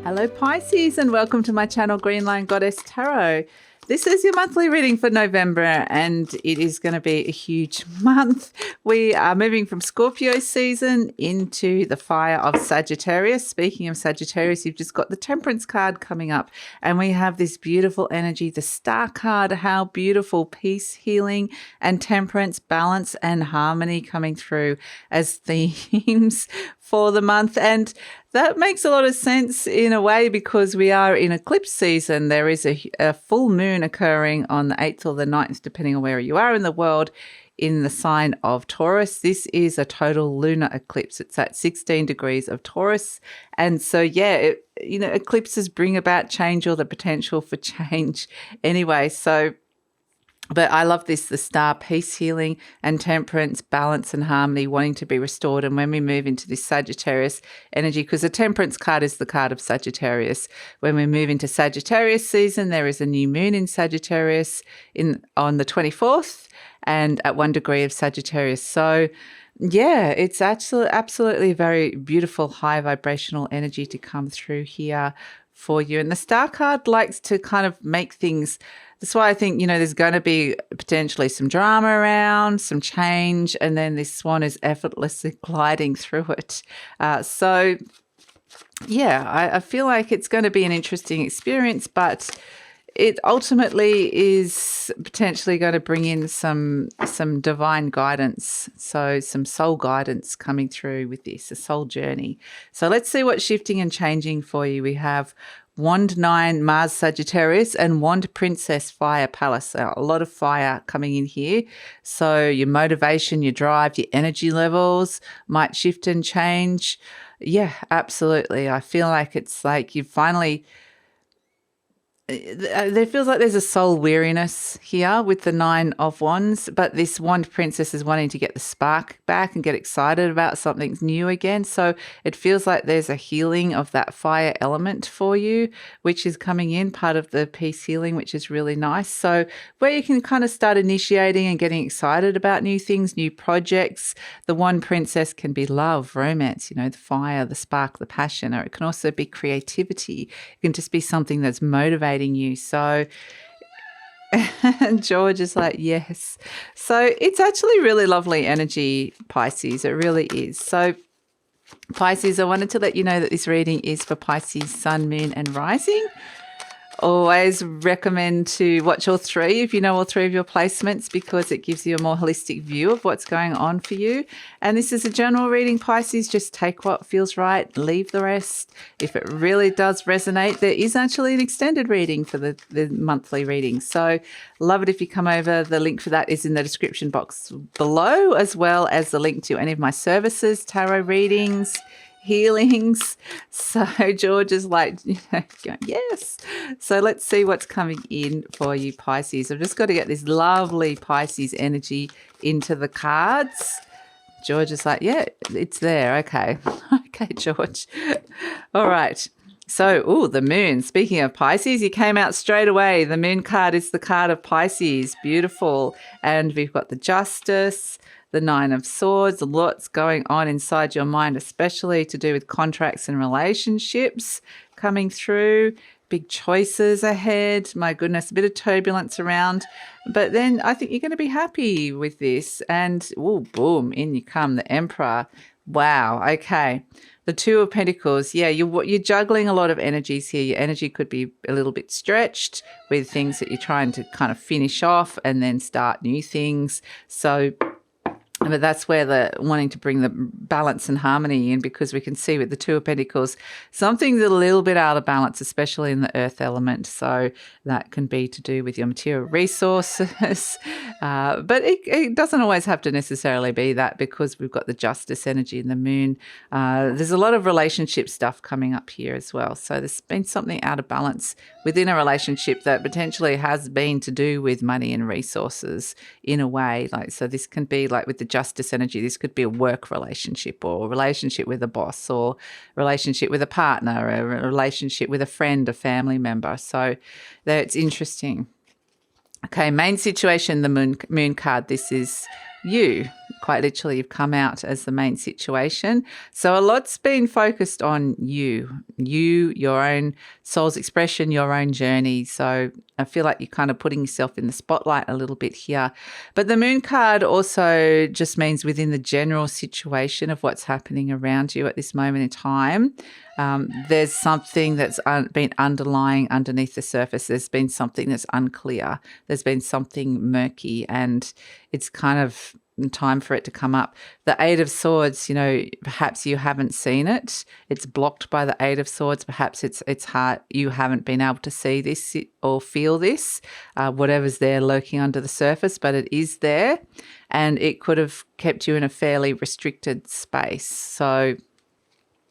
Hello Pisces, and welcome to my channel Green Line Goddess Tarot. This is your monthly reading for November, and it is going to be a huge month. We are moving from Scorpio season into the fire of Sagittarius. Speaking of Sagittarius, you've just got the Temperance card coming up, and we have this beautiful energy, the Star card. How beautiful, peace, healing, and temperance, balance, and harmony coming through as themes for the month. And that makes a lot of sense in a way because we are in eclipse season. There is a full moon occurring on the 8th or the 9th, depending on where you are in the world, in the sign of Taurus. This is a total lunar eclipse. It's at 16 degrees of Taurus. And so, yeah, eclipses bring about change or the potential for change anyway. So, but I love this, the Star, peace, healing, and temperance, balance and harmony, wanting to be restored. And when we move into this Sagittarius energy, because the Temperance card is the card of Sagittarius, when we move into Sagittarius season, there is a new moon in Sagittarius on the 24th and at 1 degree of Sagittarius. So, yeah, it's actually absolutely very beautiful, high vibrational energy to come through here for you. And the Star card likes to kind of make things. That's why I think, there's going to be potentially some drama around, some change, and then this swan is effortlessly gliding through it. So, yeah, I feel like it's going to be an interesting experience, but it ultimately is potentially going to bring in some divine guidance, so some soul guidance coming through with this, a soul journey. So let's see what's shifting and changing for you. We have Wand 9, Mars Sagittarius, and Wand Princess, Fire Palace. A lot of fire coming in here. So your motivation, your drive, your energy levels might shift and change. Yeah, absolutely. I feel like it's like you finally... There feels like there's a soul weariness here with the 9 of Wands, but this Wand Princess is wanting to get the spark back and get excited about something new again. So it feels like there's a healing of that fire element for you, which is coming in, part of the peace healing, which is really nice. So where you can kind of start initiating and getting excited about new things, new projects. The Wand Princess can be love, romance, the fire, the spark, the passion, or it can also be creativity. It can just be something that's motivating you. So George is like, yes. So it's actually really lovely energy, Pisces. It really is. So Pisces, I wanted to let you know that this reading is for Pisces, Sun, Moon and Rising. Always recommend to watch all three if you know all three of your placements, because it gives you a more holistic view of what's going on for you. And this is a general reading, Pisces. Just take what feels right, leave the rest. If it really does resonate, there is actually an extended reading for the monthly reading. So love it if you come over. The link for that is in the description box below, as well as the link to any of my services, tarot readings, healings. So George is like, going, yes. So let's see what's coming in for you, Pisces. I've just got to get this lovely Pisces energy into the cards. George is like, yeah, it's there. Okay. Okay, George. All right. So, the moon. Speaking of Pisces, you came out straight away. The moon card is the card of Pisces. Beautiful. And we've got the Justice, the 9 of Swords. Lots going on inside your mind, especially to do with contracts and relationships coming through. Big choices ahead. My goodness, a bit of turbulence around. But then I think you're going to be happy with this. And, boom, in you come, the Emperor. Wow, okay. The 2 of Pentacles, yeah, you're juggling a lot of energies here. Your energy could be a little bit stretched with things that you're trying to kind of finish off and then start new things. So, but that's where the wanting to bring the balance and harmony in, because we can see with the 2 of Pentacles, something's a little bit out of balance, especially in the earth element. So that can be to do with your material resources. But it doesn't always have to necessarily be that, because we've got the Justice energy and the moon. There's a lot of relationship stuff coming up here as well. So there's been something out of balance within a relationship that potentially has been to do with money and resources in a way. So this can be like with the Justice energy, this could be a work relationship, or a relationship with a boss, or a relationship with a partner, or a relationship with a friend, a family member. So that's interesting. Okay, main situation, the moon card. This is you. quite literally you've come out as the main situation. So a lot's been focused on you, your own soul's expression, your own journey. So I feel like you're kind of putting yourself in the spotlight a little bit here. But the moon card also just means within the general situation of what's happening around you at this moment in time, there's something that's been underlying underneath the surface. There's been something that's unclear. There's been something murky, and it's kind of time for it to come up. The Eight of Swords, perhaps you haven't seen it. It's blocked by the Eight of Swords. Perhaps it's hard. You haven't been able to see this or feel this, whatever's there lurking under the surface, but it is there, and it could have kept you in a fairly restricted space. So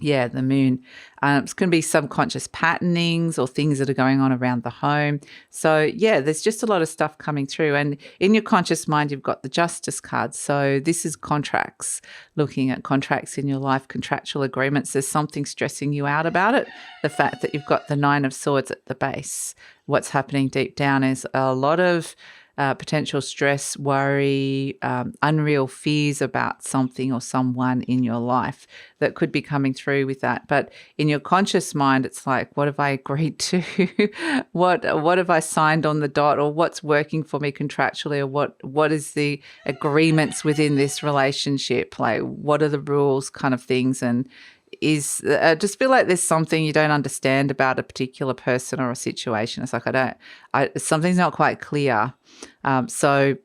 yeah, the moon. It's going to be subconscious patternings or things that are going on around the home. So yeah, there's just a lot of stuff coming through. And in your conscious mind, you've got the Justice card. So this is contracts, looking at contracts in your life, contractual agreements. There's something stressing you out about it. The fact that you've got the Nine of Swords at the base. What's happening deep down is a lot of potential stress, worry, unreal fears about something or someone in your life that could be coming through with that. But in your conscious mind, it's like, what have I agreed to? what have I signed on the dot, or what's working for me contractually, or what is the agreements within this relationship? Like, what are the rules kind of things? And I just feel like there's something you don't understand about a particular person or a situation. It's like something's not quite clear. So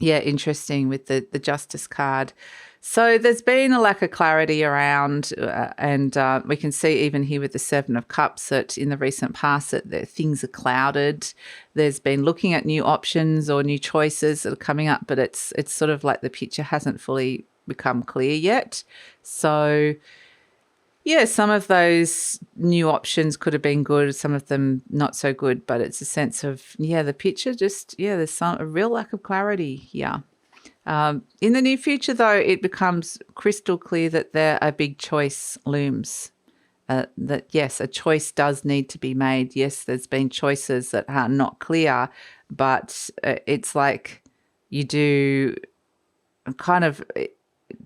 yeah, interesting with the Justice card. So there's been a lack of clarity around, and we can see even here with the Seven of Cups that in the recent past that things are clouded. There's been looking at new options or new choices that are coming up, but it's sort of like the picture hasn't fully become clear yet. So yeah, some of those new options could have been good, some of them not so good, but it's a sense of, the picture just, there's a real lack of clarity here. In the near future, though, it becomes crystal clear that a big choice looms. That, yes, a choice does need to be made. Yes, there's been choices that are not clear, but it's like you do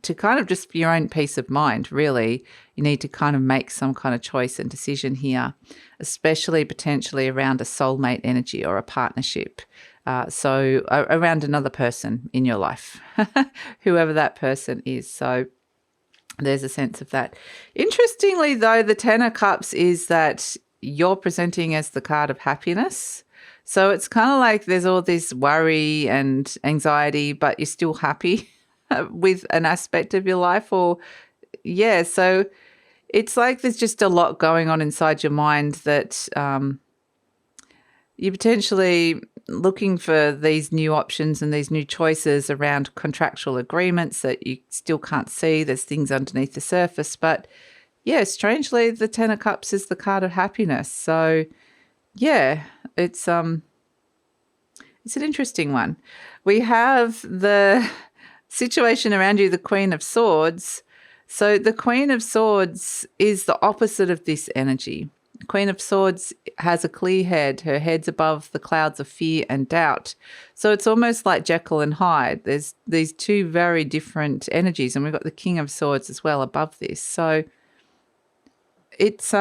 to just for your own peace of mind, really, you need to kind of make some kind of choice and decision here, especially potentially around a soulmate energy or a partnership. So around another person in your life, whoever that person is. So there's a sense of that. Interestingly, though, the Ten of Cups is that you're presenting as the card of happiness. So it's kind of like there's all this worry and anxiety, but you're still happy with an aspect of your life, so it's like there's just a lot going on inside your mind that you're potentially looking for these new options and these new choices around contractual agreements that you still can't see. There's things underneath the surface, but strangely the Ten of Cups is the card of happiness. So it's an interesting one. We have the situation around you, the Queen of Swords. So the Queen of Swords is the opposite of this energy. Queen of Swords has a clear head. Her head's above the clouds of fear and doubt. So it's almost like Jekyll and Hyde. There's these two very different energies, and we've got the King of Swords as well above this. So it's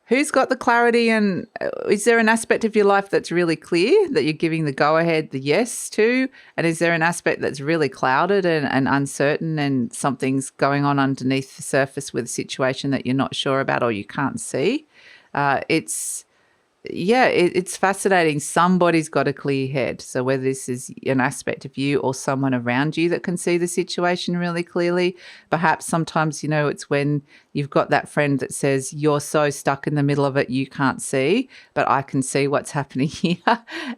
who's got the clarity, and is there an aspect of your life that's really clear that you're giving the go-ahead, the yes to? And is there an aspect that's really clouded and uncertain, and something's going on underneath the surface with a situation that you're not sure about or you can't see? It's fascinating. Somebody's got a clear head. So whether this is an aspect of you or someone around you that can see the situation really clearly, perhaps sometimes, it's when you've got that friend that says, you're so stuck in the middle of it, you can't see, but I can see what's happening here.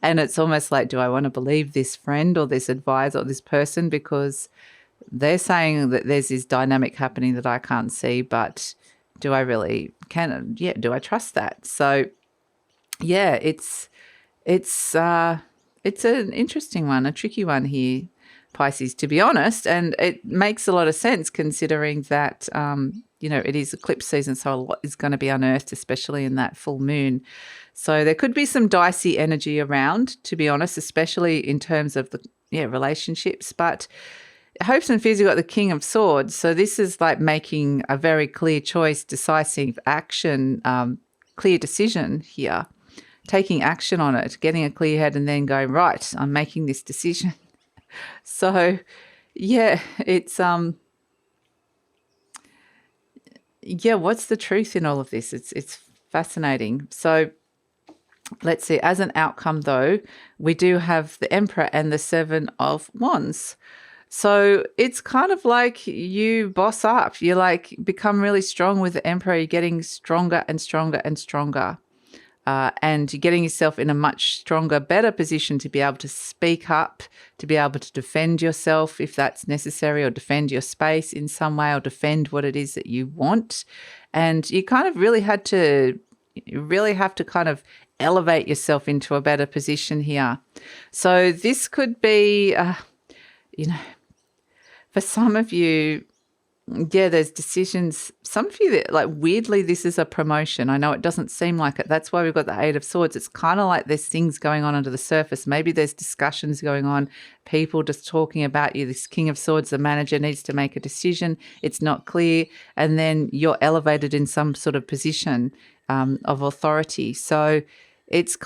And it's almost like, do I want to believe this friend or this advisor or this person? Because they're saying that there's this dynamic happening that I can't see, but do I do I trust that? So it's an interesting one, a tricky one here, Pisces, to be honest, and it makes a lot of sense considering that it is eclipse season, so a lot is going to be unearthed, especially in that full moon. So there could be some dicey energy around, to be honest, especially in terms of the relationships. But hopes and fears, you've got the King of Swords. So this is like making a very clear choice, decisive action, clear decision here, taking action on it, getting a clear head and then going, right, I'm making this decision. So, yeah, it's, what's the truth in all of this? It's fascinating. So let's see, as an outcome though, we do have the Emperor and the Seven of Wands. So it's kind of like you boss up. You like become really strong with the Emperor. You're getting stronger and stronger and stronger. And you're getting yourself in a much stronger, better position to be able to speak up, to be able to defend yourself if that's necessary, or defend your space in some way, or defend what it is that you want. And you kind of really have to kind of elevate yourself into a better position here. So this could be, for some of you, there's decisions. Some of you that, like, weirdly, this is a promotion. I know it doesn't seem like it. That's why we've got the Eight of Swords. It's kind of like there's things going on under the surface. Maybe there's discussions going on, people just talking about you. This King of Swords, the manager, needs to make a decision. It's not clear. And then you're elevated in some sort of position of authority. So it's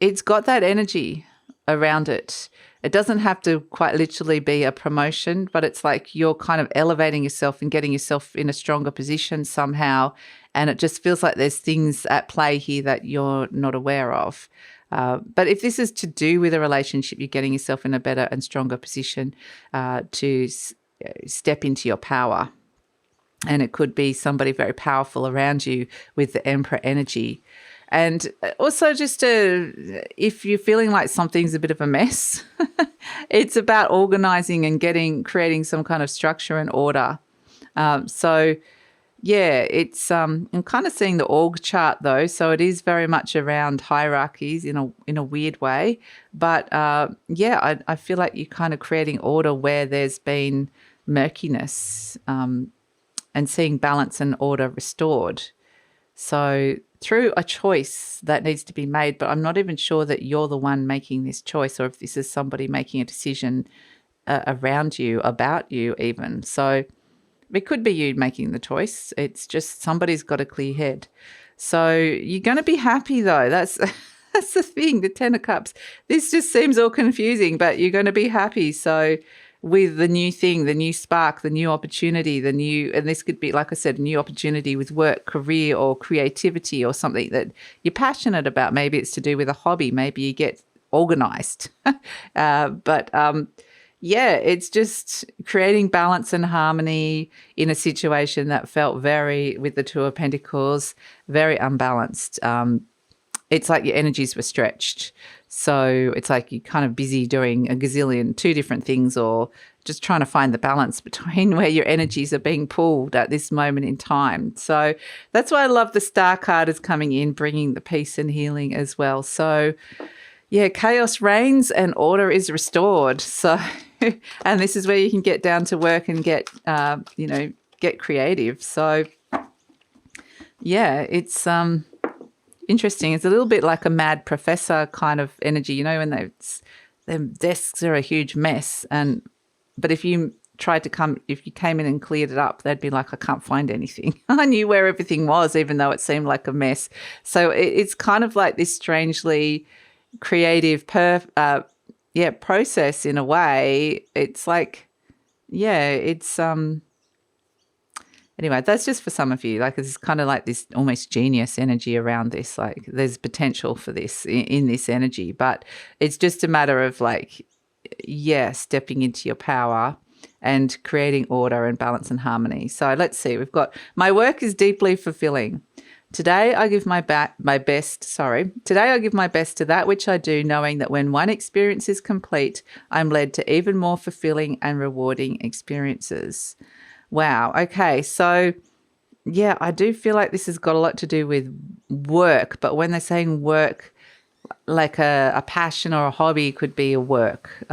it's got that energy around it. It doesn't have to quite literally be a promotion, but it's like you're kind of elevating yourself and getting yourself in a stronger position somehow. And it just feels like there's things at play here that you're not aware of. But if this is to do with a relationship, you're getting yourself in a better and stronger position to step into your power. And it could be somebody very powerful around you with the Emperor energy. And also just if you're feeling like something's a bit of a mess, it's about organizing and creating some kind of structure and order. It's I'm kind of seeing the org chart though, so it is very much around hierarchies in a weird way. But I feel like you're kind of creating order where there's been murkiness, and seeing balance and order restored. So through a choice that needs to be made, but I'm not even sure that you're the one making this choice, or if this is somebody making a decision around you, about you even. So it could be you making the choice. It's just somebody's got a clear head. So you're going to be happy though. That's the thing, the Ten of Cups. This just seems all confusing, but you're going to be happy. So with the new thing, the new spark, the new opportunity, and this could be, like I said, a new opportunity with work, career, or creativity, or something that you're passionate about. Maybe it's to do with a hobby. Maybe you get organized. It's just creating balance and harmony in a situation that felt with the Two of Pentacles, very unbalanced. It's like your energies were stretched. So it's like you're kind of busy doing two different things, or just trying to find the balance between where your energies are being pulled at this moment in time. So that's why I love the Star card is coming in, bringing the peace and healing as well. So chaos reigns and order is restored. So, and this is where you can get down to work and get creative. So it's interesting. It's a little bit like a mad professor kind of energy, when their desks are a huge mess. But if you came in and cleared it up, they'd be like, I can't find anything. I knew where everything was, even though it seemed like a mess. So it's kind of like this strangely creative process in a way. It's like, anyway, that's just for some of you. Like, it's kind of like this almost genius energy around this. Like, there's potential for this in this energy, but it's just a matter of stepping into your power and creating order and balance and harmony. So let's see. We've got, my work is deeply fulfilling. Today I give my best to that which I do, knowing that when one experience is complete, I'm led to even more fulfilling and rewarding experiences. Wow. Okay. So, I do feel like this has got a lot to do with work, but when they're saying work, like a passion or a hobby, could be a work.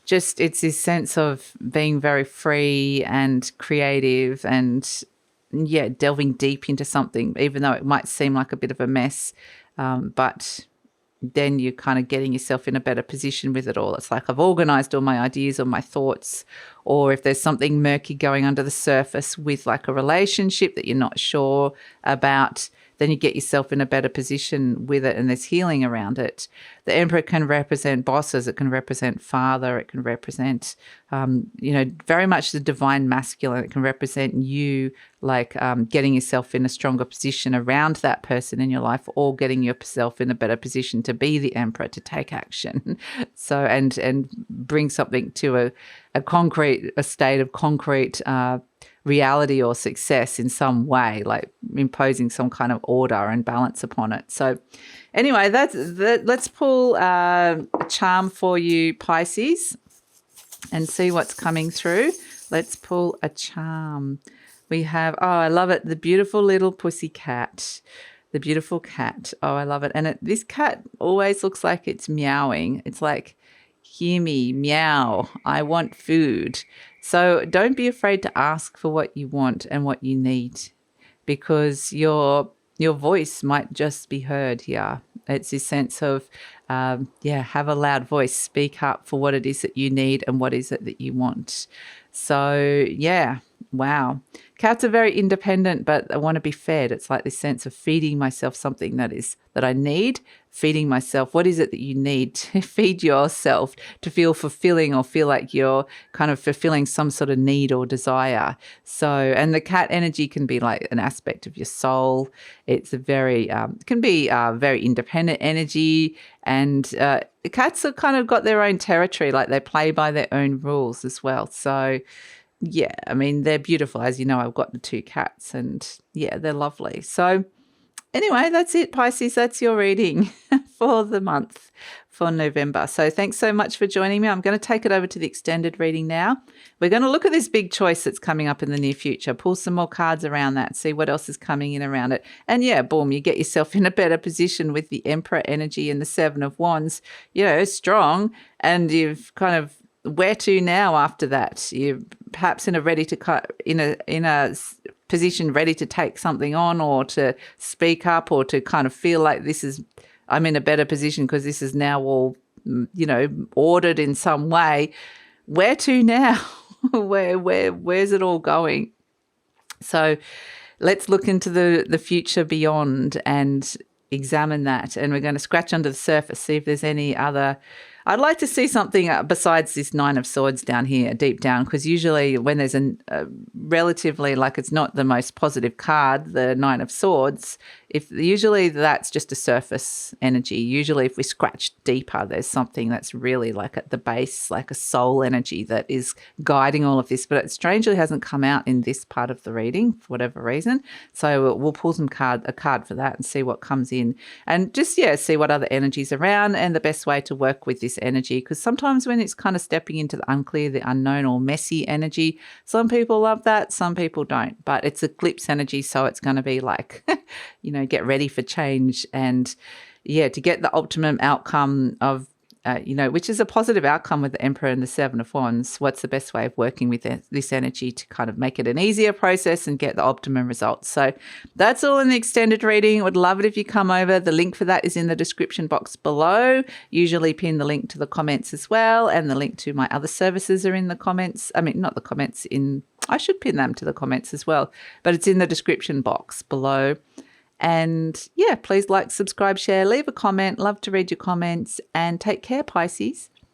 just it's this sense of being very free and creative and, yeah, delving deep into something, even though it might seem like a bit of a mess. But then you're kind of getting yourself in a better position with it all. It's like I've organized all my ideas or my thoughts, or if there's something murky going under the surface with like a relationship that you're not sure about, then you get yourself in a better position with it, and there's healing around it. The Emperor can represent bosses. It can represent father. It can represent, very much the divine masculine. It can represent you, like getting yourself in a stronger position around that person in your life, or getting yourself in a better position to be the Emperor, to take action. So, and bring something to a state of concrete reality or success in some way, like imposing some kind of order and balance upon it. So anyway, let's pull a charm for you, Pisces, and see what's coming through. Let's pull a charm. We have, I love it, the beautiful little pussy cat. The beautiful cat. Oh, I love it. And this cat always looks like it's meowing. It's like, hear me, meow, I want food. So don't be afraid to ask for what you want and what you need, because your voice might just be heard here. It's this sense of, have a loud voice, speak up for what it is that you need and what is it that you want. So, yeah, wow. Cats are very independent, but I want to be fed. It's like this sense of feeding myself something that I need, feeding myself. What is it that you need to feed yourself to feel fulfilling, or feel like you're kind of fulfilling some sort of need or desire? So, and the cat energy can be like an aspect of your soul. It's a very, can be very independent energy. And cats have kind of got their own territory, like they play by their own rules as well. So, yeah, I mean, they're beautiful. As you know, I've got the 2 cats, and yeah, they're lovely. So anyway, that's it, Pisces. That's your reading for the month for November. So thanks so much for joining me. I'm going to take it over to the extended reading now. We're going to look at this big choice that's coming up in the near future, pull some more cards around that, see what else is coming in around it. And yeah, boom, you get yourself in a better position with the Emperor energy and the 7 of Wands, strong, and you've kind of, where to now after that? You're perhaps in a position ready to take something on, or to speak up, or to kind of feel like I'm in a better position because this is now all, ordered in some way. Where to now? Where's it all going? So let's look into the future beyond and examine that. And we're going to scratch under the surface, see if there's any other. I'd like to see something besides this 9 of Swords down here, deep down, because usually when there's a relatively, like, it's not the most positive card, the 9 of Swords, usually that's just a surface energy. Usually if we scratch deeper, there's something that's really like at the base, like a soul energy that is guiding all of this. But it strangely hasn't come out in this part of the reading for whatever reason. So we'll pull a card for that and see what comes in, and just, see what other energies around and the best way to work with this energy. Because sometimes when it's kind of stepping into the unclear, the unknown, or messy energy, some people love that, some people don't. But it's eclipse energy, so it's going to be like, get ready for change, and to get the optimum outcome of, which is a positive outcome with the Emperor and the 7 of Wands. What's the best way of working with this energy to kind of make it an easier process and get the optimum results? So that's all in the extended reading. Would love it if you come over. The link for that is in the description box below. Usually pin the link to the comments as well, and the link to my other services are in the comments. I mean, not the comments I should pin them to the comments as well, but it's in the description box below. And please like, subscribe, share, leave a comment. Love to read your comments, and take care, Pisces.